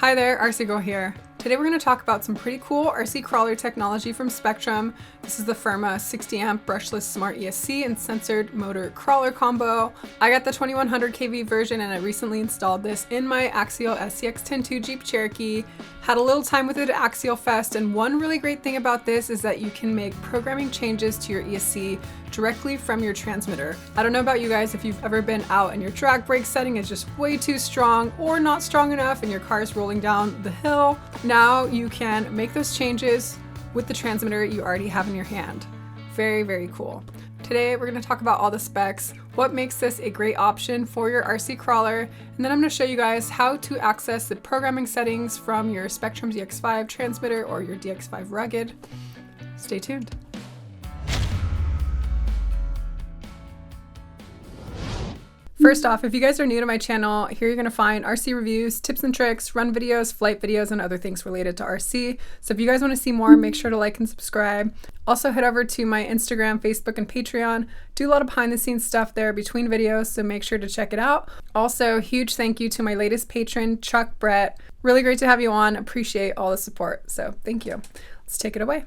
Hi there, RC Girl here. Today we're going to talk about some pretty cool RC crawler technology from Spektrum. This is the Firma 60 amp brushless Smart ESC and censored motor crawler combo. I got the 2100 kV version and I recently installed this in my Axial SCX-102 Jeep Cherokee. Had a little time with it at Axial Fest, and one really great thing about this is that you can make programming changes to your ESC directly from your transmitter. I don't know about you guys if you've ever been out and your drag brake setting is just way too strong or not strong enough and your car is rolling down the hill. Now you can make those changes with the transmitter you already have in your hand. Very, very cool. Today we're going to talk about all the specs, what makes this a great option for your RC crawler, and then I'm going to show you guys how to access the programming settings from your Spektrum DX5 transmitter or your DX5 Rugged. Stay tuned. First off, if you guys are new to my channel, here you're going to find RC reviews, tips and tricks, run videos, flight videos, and other things related to RC. So if you guys want to see more, make sure to like and subscribe. Also head over to my Instagram, Facebook, and Patreon. Do a lot of behind the scenes stuff there between videos, so make sure to check it out. Also, huge thank you to my latest patron, Chuck Brett. Really great to have you on. Appreciate all the support. So thank you. Let's take it away.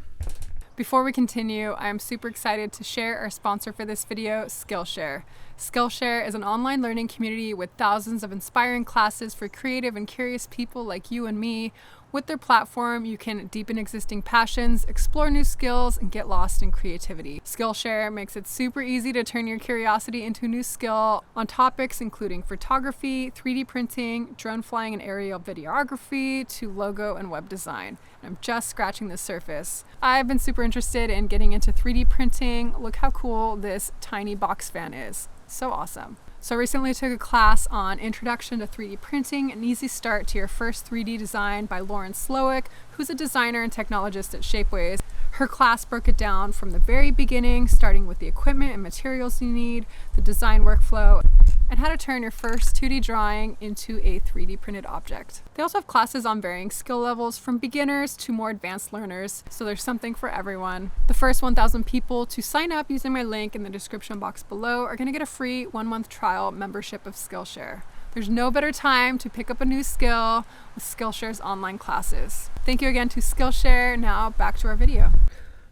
Before we continue, I am super excited to share our sponsor for this video, Skillshare. Skillshare is an online learning community with thousands of inspiring classes for creative and curious people like you and me. With their platform, you can deepen existing passions, explore new skills, and get lost in creativity. Skillshare makes it super easy to turn your curiosity into a new skill on topics including photography, 3D printing, drone flying and aerial videography, to logo and web design. I'm just scratching the surface. I've been super interested in getting into 3D printing. Look how cool this tiny box fan is. So awesome. So I recently took a class on Introduction to 3D Printing, an easy start to your first 3D design by Lauren Slowick, who's a designer and technologist at Shapeways. Her class broke it down from the very beginning, starting with the equipment and materials you need, the design workflow, and how to turn your first 2D drawing into a 3D printed object. They also have classes on varying skill levels from beginners to more advanced learners, so there's something for everyone. The first 1,000 people to sign up using my link in the description box below are going to get a free 1-month trial membership of Skillshare. There's no better time to pick up a new skill with Skillshare's online classes. Thank you again to Skillshare. Now back to our video.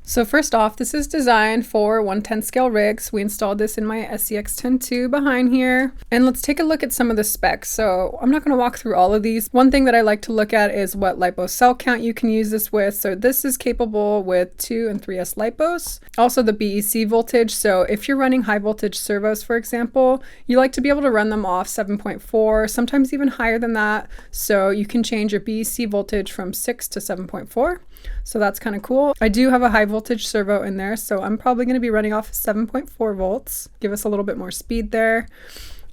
So first off, this is designed for 1/10 scale rigs. We installed this in my SCX-102 behind here. And let's take a look at some of the specs. So I'm not going to walk through all of these. One thing that I like to look at is what LiPo cell count you can use this with. So this is capable with 2 and 3S LiPos. Also the BEC voltage. So if you're running high voltage servos, for example, you like to be able to run them off 7.4, sometimes even higher than that. So you can change your BEC voltage from 6 to 7.4. So that's kind of cool. I do have a high voltage servo in there, so I'm probably going to be running off 7.4 volts. Give us a little bit more speed there.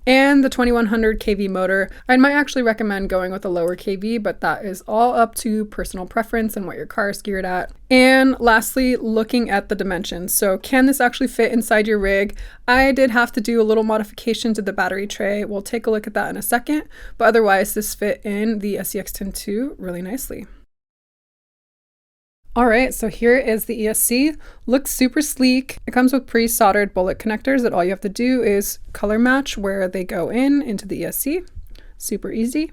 And the 2100 kV motor. I might actually recommend going with a lower kV, but that is all up to personal preference and what your car is geared at. And lastly, looking at the dimensions. So can this actually fit inside your rig? I did have to do a little modification to the battery tray. We'll take a look at that in a second, but otherwise this fit in the SCX-102 really nicely. All right, so here is the ESC. Looks super sleek. It comes with pre-soldered bullet connectors that all you have to do is color match where they go into the ESC. Super easy.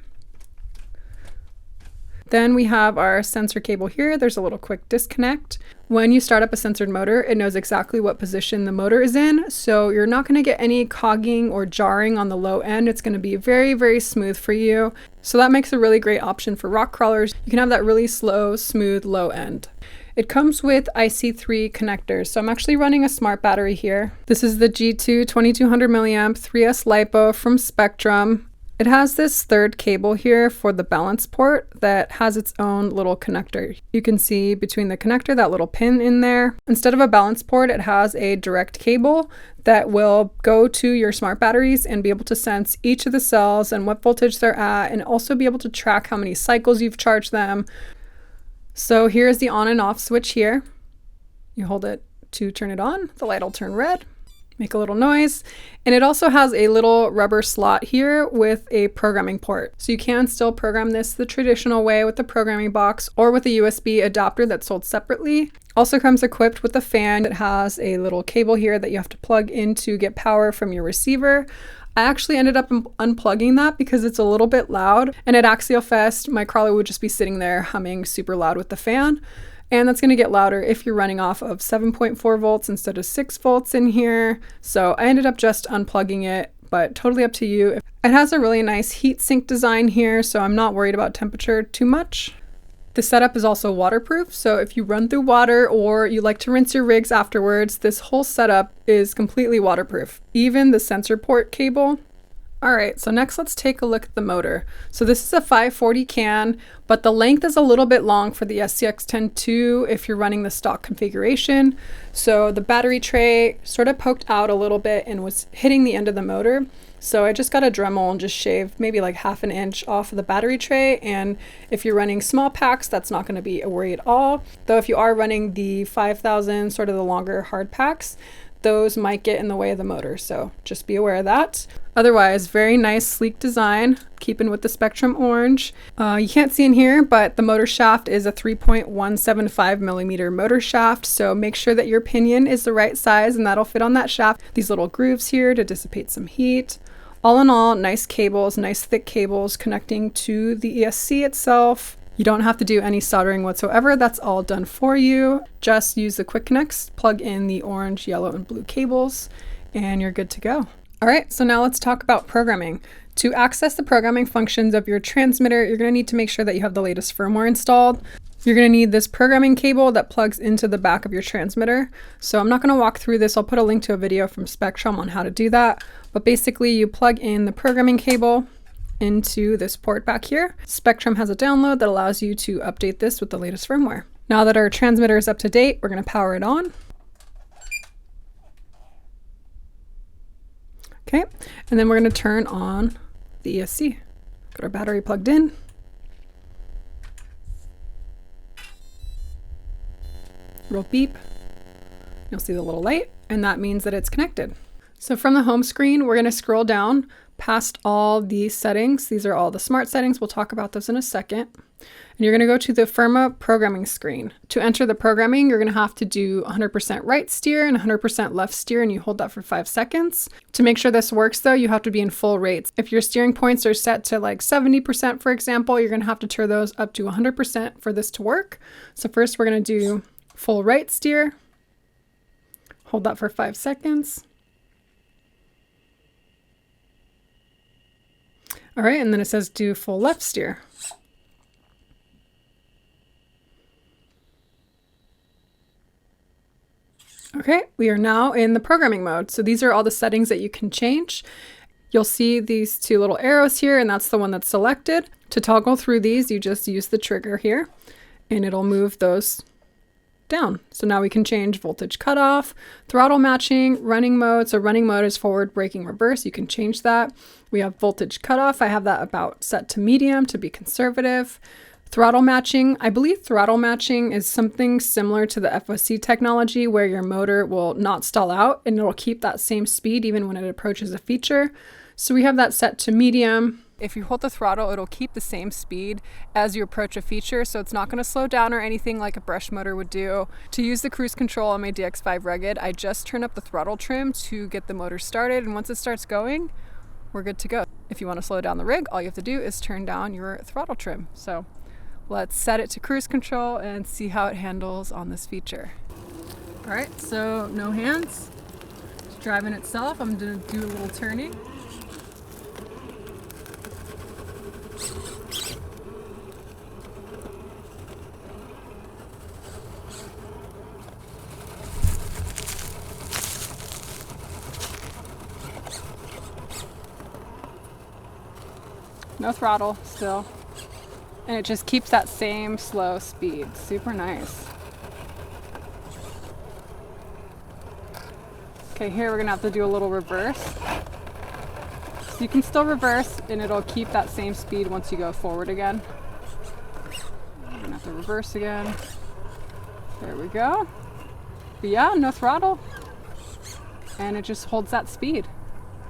Then we have our sensor cable here. There's a little quick disconnect. When you start up a censored motor, it knows exactly what position the motor is in, so you're not going to get any cogging or jarring on the low end. It's going to be very, very smooth for you. So that makes a really great option for rock crawlers. You can have that really slow, smooth low end. It comes with IC3 connectors, so I'm actually running a smart battery here. This is the G2 2200 milliamp 3S LiPo from Spektrum. It has this third cable here for the balance port that has its own little connector. You can see between the connector, that little pin in there. Instead of a balance port, it has a direct cable that will go to your smart batteries and be able to sense each of the cells and what voltage they're at, and also be able to track how many cycles you've charged them. So here's the on and off switch here. You hold it to turn it on, the light will turn red. Make a little noise. And it also has a little rubber slot here with a programming port. So you can still program this the traditional way with the programming box or with a USB adapter that's sold separately. Also comes equipped with a fan that has a little cable here that you have to plug in to get power from your receiver. I actually ended up unplugging that because it's a little bit loud, and at Axial Fest, my crawler would just be sitting there humming super loud with the fan. And that's going to get louder if you're running off of 7.4 volts instead of 6 volts in here. So I ended up just unplugging it, but totally up to you. It has a really nice heat sink design here, so I'm not worried about temperature too much. The setup is also waterproof, so if you run through water or you like to rinse your rigs afterwards, this whole setup is completely waterproof, even the sensor port cable. All right, so next let's take a look at the motor. So this is a 540 can, but the length is a little bit long for the SCX-10 if you're running the stock configuration. So the battery tray sort of poked out a little bit and was hitting the end of the motor. So I just got a Dremel and just shaved maybe like 1/2 inch off of the battery tray. And if you're running small packs, that's not going to be a worry at all. Though if you are running the 5000, sort of the longer hard packs, those might get in the way of the motor. So just be aware of that. Otherwise, very nice, sleek design, keeping with the Spektrum orange. You can't see in here, but the motor shaft is a 3.175 millimeter motor shaft. So make sure that your pinion is the right size and that'll fit on that shaft. These little grooves here to dissipate some heat. All in all, nice cables, nice thick cables connecting to the ESC itself. You don't have to do any soldering whatsoever. That's all done for you. Just use the quick connects, plug in the orange, yellow, and blue cables, and you're good to go. All right, so now let's talk about programming. To access the programming functions of your transmitter, you're gonna need to make sure that you have the latest firmware installed. You're gonna need this programming cable that plugs into the back of your transmitter. So I'm not gonna walk through this. I'll put a link to a video from Spektrum on how to do that. But basically you plug in the programming cable into this port back here. Spektrum has a download that allows you to update this with the latest firmware. Now that our transmitter is up to date, we're gonna power it on. Okay, and then we're gonna turn on the ESC. Got our battery plugged in. Little beep. You'll see the little light, and that means that it's connected. So from the home screen, we're gonna scroll down past all these settings. These are all the smart settings. We'll talk about those in a second. And you're gonna go to the Firma programming screen. To enter the programming, you're gonna have to do 100% right steer and 100% left steer, and you hold that for 5 seconds. To make sure this works though, you have to be in full rates. If your steering points are set to like 70%, for example, you're gonna have to turn those up to 100% for this to work. So first we're gonna do full right steer. Hold that for 5 seconds. All right, and then it says do full left steer. Okay, we are now in the programming mode. So these are all the settings that you can change. You'll see these 2 little arrows here, and that's the one that's selected. To toggle through these, you just use the trigger here, and it'll move those down. So now we can change voltage cutoff, throttle matching, running mode. So running mode is forward, braking, reverse. You can change that. We have voltage cutoff. I have that about set to medium to be conservative. Throttle matching. I believe throttle matching is something similar to the FOC technology where your motor will not stall out and it'll keep that same speed even when it approaches a feature. So we have that set to medium. If you hold the throttle, it'll keep the same speed as you approach a feature, so it's not going to slow down or anything like a brush motor would do. To use the cruise control on my DX5 Rugged, I just turn up the throttle trim to get the motor started, and once it starts going, we're good to go. If you want to slow down the rig, all you have to do is turn down your throttle trim. So let's set it to cruise control and see how it handles on this feature. All right, so no hands. It's driving itself. I'm going to do a little turning. No throttle still. And it just keeps that same slow speed. Super nice. Okay, here we're gonna have to do a little reverse. So you can still reverse and it'll keep that same speed once you go forward again. We're gonna have to reverse again. There we go. But yeah, no throttle. And it just holds that speed.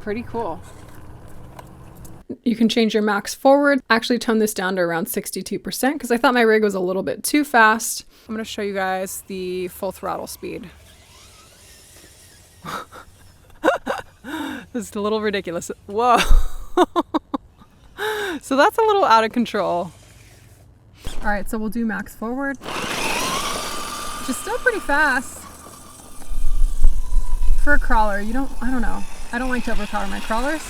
Pretty cool. You can change your max forward. Actually tone this down to around 62% because I thought my rig was a little bit too fast. I'm gonna show you guys the full throttle speed. It's a little ridiculous. Whoa. So that's a little out of control. All right, so we'll do max forward, which is still pretty fast for a crawler. I don't know. I don't like to overpower my crawlers.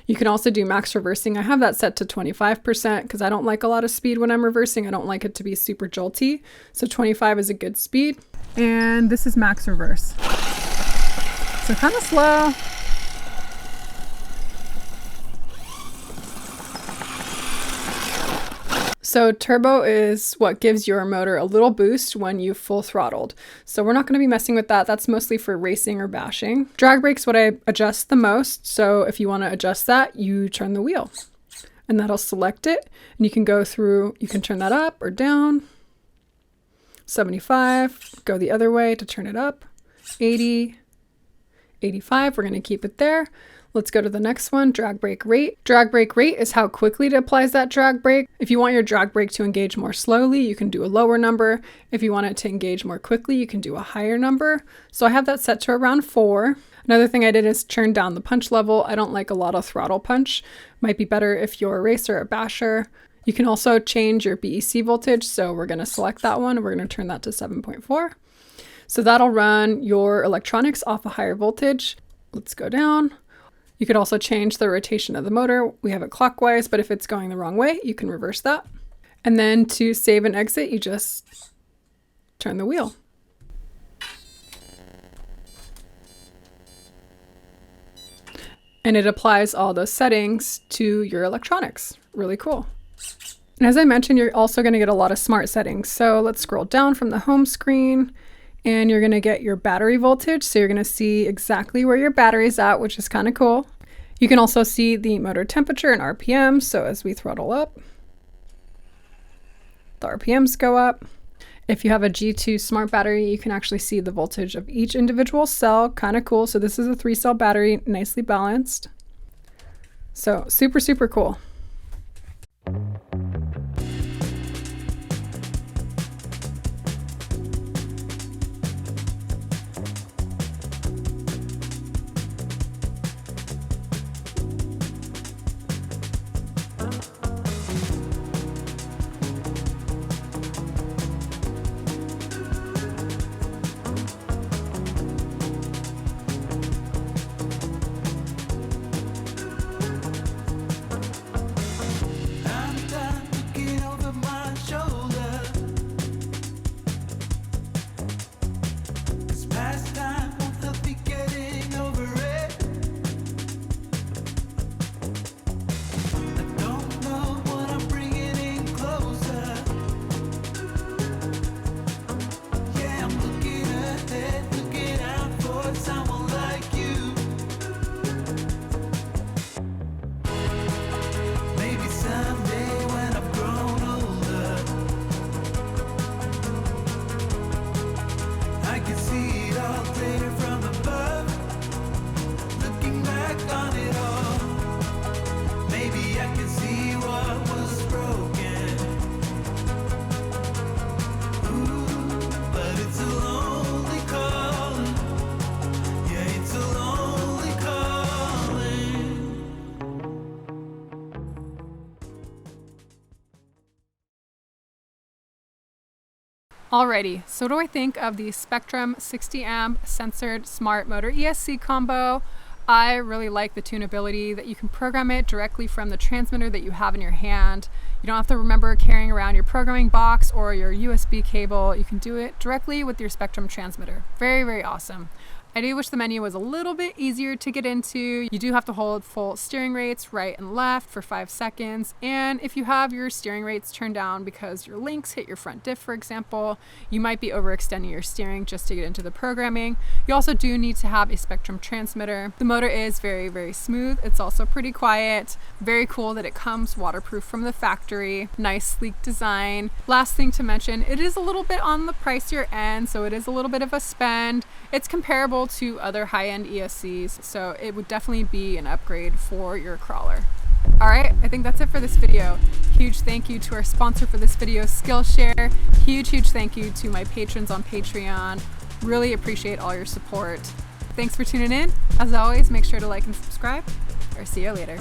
You can also do max reversing. I have that set to 25% because I don't like a lot of speed when I'm reversing. I don't like it to be super jolty. So 25 is a good speed. And this is max reverse. So kind of slow. So turbo is what gives your motor a little boost when you full throttled. So we're not going to be messing with that. That's mostly for racing or bashing. Drag brake's what I adjust the most. So if you want to adjust that, you turn the wheel and that'll select it. And you can go through, you can turn that up or down. 75, go the other way to turn it up. 80, 85, we're going to keep it there. Let's go to the next one, drag brake rate. Drag brake rate is how quickly it applies that drag brake. If you want your drag brake to engage more slowly, you can do a lower number. If you want it to engage more quickly, you can do a higher number. So I have that set to around 4. Another thing I did is turn down the punch level. I don't like a lot of throttle punch. Might be better if you're a racer or a basher. You can also change your BEC voltage. So we're going to select that one. We're going to turn that to 7.4. So that'll run your electronics off a higher voltage. Let's go down. You could also change the rotation of the motor. We have it clockwise, but if it's going the wrong way, you can reverse that. And then to save and exit, you just turn the wheel. And it applies all those settings to your electronics. Really cool. And as I mentioned, you're also going to get a lot of smart settings. So let's scroll down from the home screen. And you're going to get your battery voltage. So you're going to see exactly where your battery's at, which is kind of cool. You can also see the motor temperature and RPM. So as we throttle up, the RPMs go up. If you have a G2 smart battery, you can actually see the voltage of each individual cell. Kind of cool. So this is a 3-cell battery, nicely balanced. So super, super cool. Alrighty, so what do I think of the Spektrum 60 amp censored smart motor ESC combo? I really like the tunability that you can program it directly from the transmitter that you have in your hand. You don't have to remember carrying around your programming box or your USB cable. You can do it directly with your Spektrum transmitter. Very, very awesome. I do wish the menu was a little bit easier to get into. You do have to hold full steering rates right and left for 5 seconds. And if you have your steering rates turned down because your links hit your front diff, for example, you might be overextending your steering just to get into the programming. You also do need to have a Spektrum transmitter. The motor is very, very smooth. It's also pretty quiet. Very cool that it comes waterproof from the factory. Nice, sleek design. Last thing to mention, it is a little bit on the pricier end, so it is a little bit of a spend. It's comparable to other high-end ESCs, so it would definitely be an upgrade for your crawler. All right, I think that's it for this video. Huge thank you to our sponsor for this video, Skillshare. Huge thank you to my patrons on Patreon. Really appreciate all your support. Thanks for tuning in. As always, make sure to like and subscribe, or see you later.